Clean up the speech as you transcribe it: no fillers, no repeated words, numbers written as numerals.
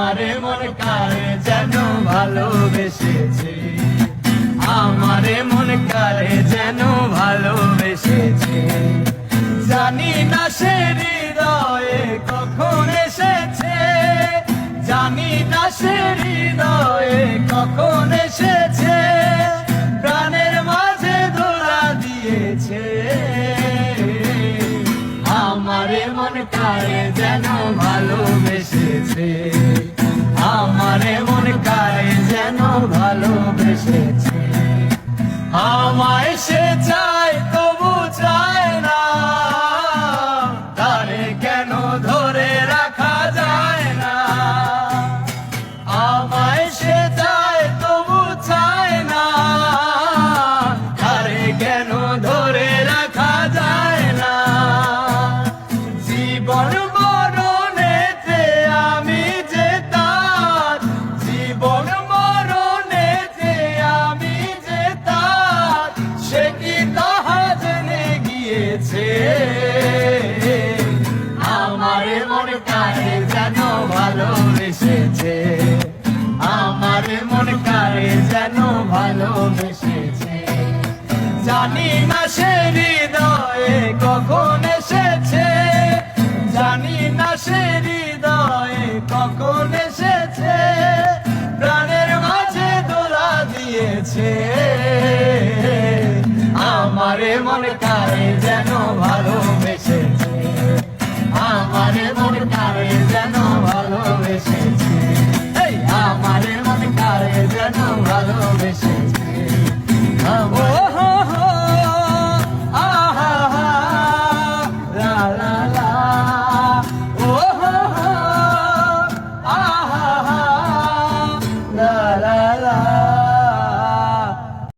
আমারে মন কারে যেন ভালোবেসেছে, আমারে মন কারে যেন ভালোবেসেছে। জানি না সে হৃদয়ে কখন এসেছে, জানি না সে হৃদয়ে কখন এসেছে, প্রাণের মাঝে দোলা দিয়েছে। আমারে মন কারে যেন ভালোবেসেছে, আমারে মন কারে যেন ভালোবেসেছে। আমায় সে চায় তবু চায় না, তারে কেন ধরে রাখা যায় না। আমায় সে চায় তবু চায় না, তারে কেন ধরে রাখা যায় না। জীবন মরণেতে আমি যে তার, জীবন মরণেতে আমি যে তার, সে কি তাহা জেনে গিয়েছে। আমারে মন কারে যেন ভালোবেসেছে, আমারে মন কারে যেন ভালোবেসেছে। জানি না সে হৃদয়ে কখন এসেছে, জানি না সে হৃদয়ে কখন এসেছে, প্রাণের মাঝে দোলা দিয়েছে। আমারে মন কারে যেন ভালোবেসেছে, আমারে মন কারে যেন ভালোবেসেছে, আমারে মন কারে যেন ভালোবেসেছে।